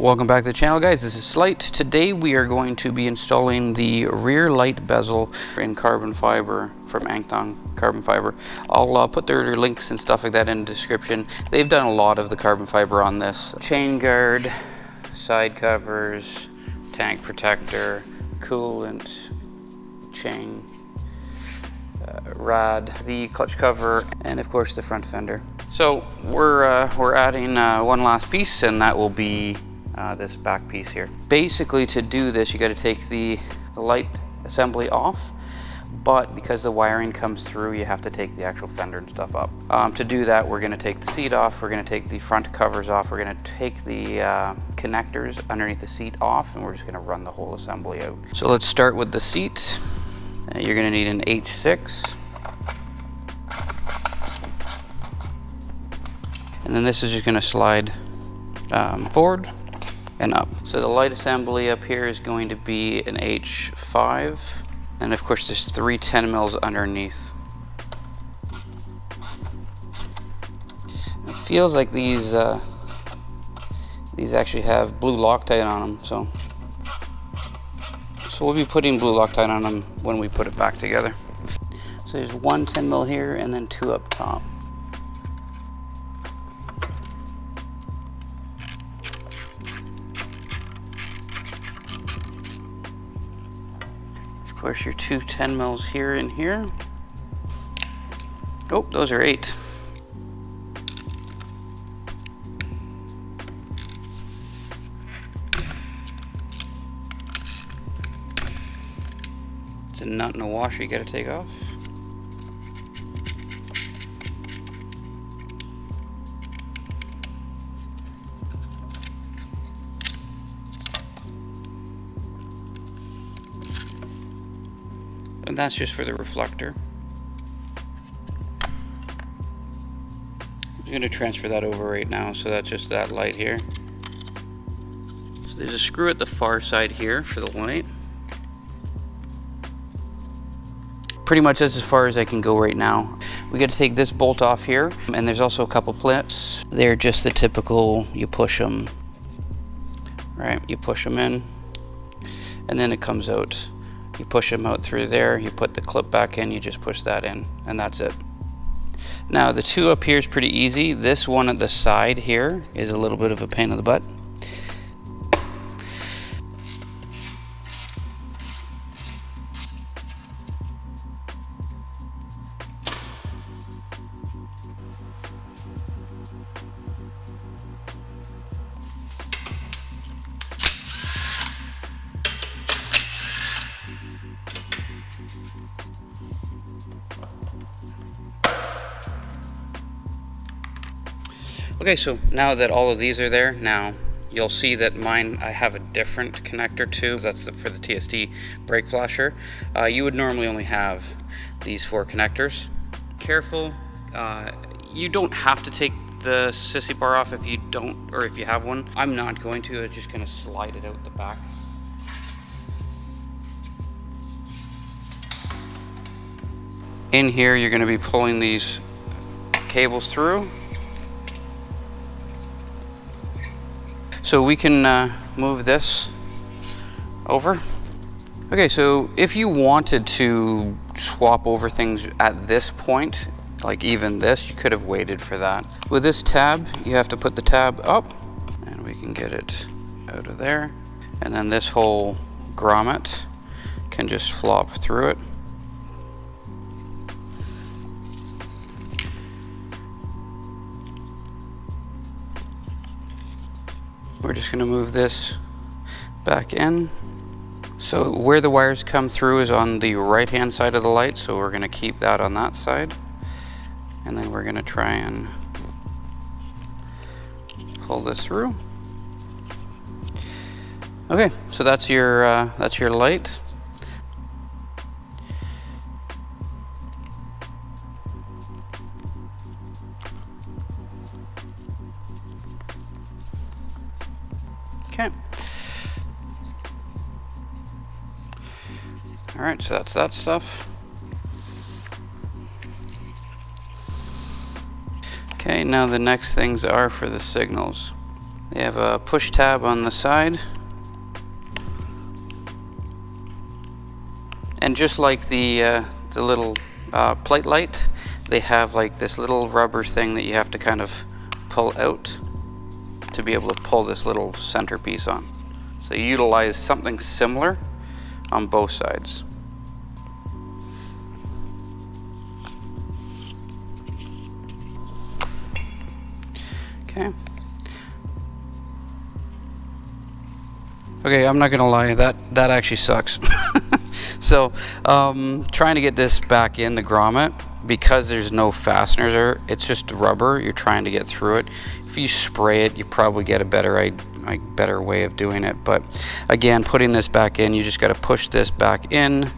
Welcome back to the channel, guys. This is Slight. Today we are going to be installing the rear light bezel in carbon fiber from Angtong Carbon Fiber. I'll put their links and stuff like that in the description. They've done a lot of the carbon fiber on this. Chain guard, side covers, tank protector, coolant, chain, rod, the clutch cover, and of course the front fender. So we're adding one last piece, and that will be this back piece here. Basically, to do this, you got to take the light assembly off, but because the wiring comes through, you have to take the actual fender and stuff up. To do that, we're going to take the seat off, we're going to take the front covers off, we're going to take the connectors underneath the seat off, and we're just going to run the whole assembly out. So let's start with the seat. You're going to need an H6. And then this is just going to slide forward and up. So the light assembly up here is going to be an H5, and of course there's 3 10 mils underneath. It feels like these actually have blue Loctite on them, so we'll be putting blue Loctite on them when we put it back together. So there's 1 10 mil here and then 2 up top. Of course, your 2 10 mils here and here. Oh, those are 8. It's a nut and a washer you gotta take off. And that's just for the reflector. I'm going to transfer that over right now, so that's just that light here. So there's a screw at the far side here for the light. Pretty much that's as far as I can go right now. We got to take this bolt off here, and there's also a couple clips. They're just the typical, you push them, right? You push them in, and then it comes out. You push them out through there, you put the clip back in, you just push that in, and that's it. Now the 2 up here is pretty easy. This one at the side here is a little bit of a pain in the butt. Okay, so now that all of these are there, now you'll see that mine, I have a different connector too. That's for the TST brake flasher. You would normally only have these 4 connectors. Careful, you don't have to take the sissy bar off if you don't, or if you have one. I'm not going to, I'm just gonna slide it out the back. In here, you're gonna be pulling these cables through. So we can move this over. Okay, so if you wanted to swap over things at this point, like even this, you could have waited for that. With this tab, you have to put the tab up, and we can get it out of there. And then this whole grommet can just flop through it. We're just going to move this back in. So where the wires come through is on the right hand side of the light, so we're going to keep that on that side, and then we're going to try and pull this through. Okay, so that's your light. Okay. Alright, so that's that stuff. Okay, now the next things are for the signals. They have a push tab on the side. And just like the little plate light, they have like this little rubber thing that you have to kind of pull out to be able to pull this little centerpiece on. So you utilize something similar on both sides. Okay. Okay, I'm not gonna lie, that actually sucks. So, trying to get this back in the grommet, because there's no fasteners there, it's just rubber, you're trying to get through it. If you spray it, you probably get a better way of doing it. But again, putting this back in, you just gotta push this back in.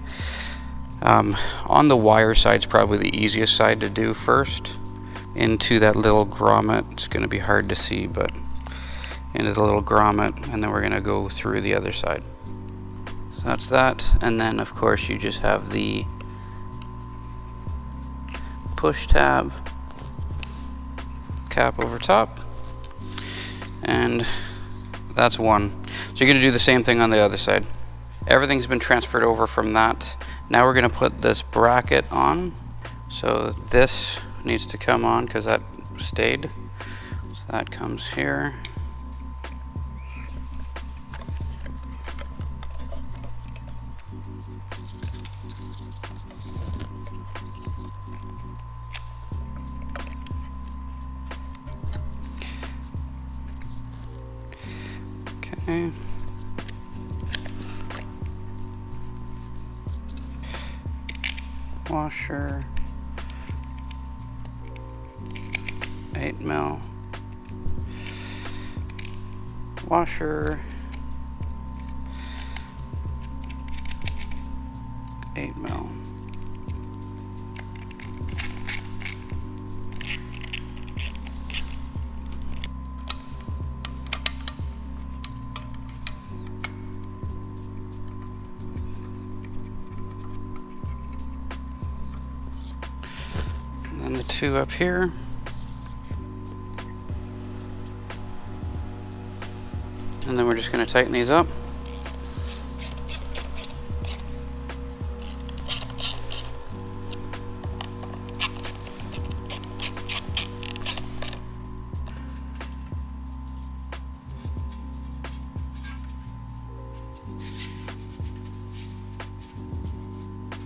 On the wire side is probably the easiest side to do first. Into that little grommet, it's gonna be hard to see, but into the little grommet, and then we're gonna go through the other side. So that's that, and then of course you just have the push tab, cap over top, and that's one. So you're gonna do the same thing on the other side. Everything's been transferred over from that. Now we're gonna put this bracket on. So this needs to come on because that stayed. So that comes here. Okay. Washer. 8 mil. Washer. 8 mil. And then the two up here. And then we're just going to tighten these up.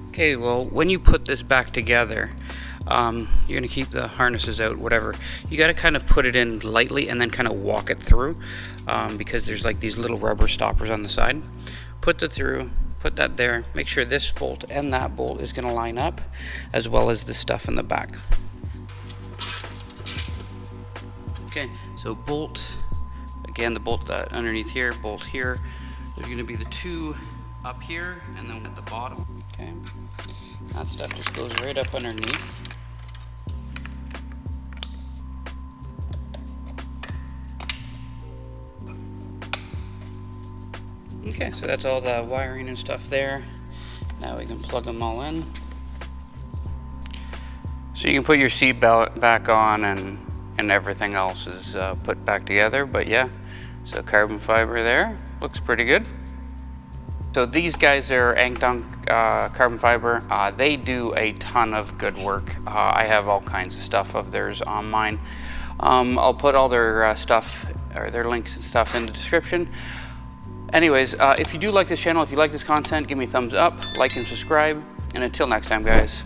Okay, well, when you put this back together, you're going to keep the harnesses out, whatever. You got to kind of put it in lightly and then kind of walk it through, because there's like these little rubber stoppers on the side. Put it through, put that there, make sure this bolt and that bolt is going to line up, as well as the stuff in the back. Okay, so bolt, again, the bolt underneath here, bolt here. There's going to be the two up here and then at the bottom. Okay, that stuff just goes right up underneath. Okay, so that's all the wiring and stuff there. Now we can plug them all in. So you can put your seat belt back on, and everything else is put back together. But yeah, so carbon fiber there, looks pretty good. So these guys are Angdong carbon fiber. They do a ton of good work. I have all kinds of stuff of theirs on mine. I'll put all their stuff, or their links and stuff, in the description. Anyways, if you do like this channel, if you like this content, give me a thumbs up, like and subscribe, and until next time, guys.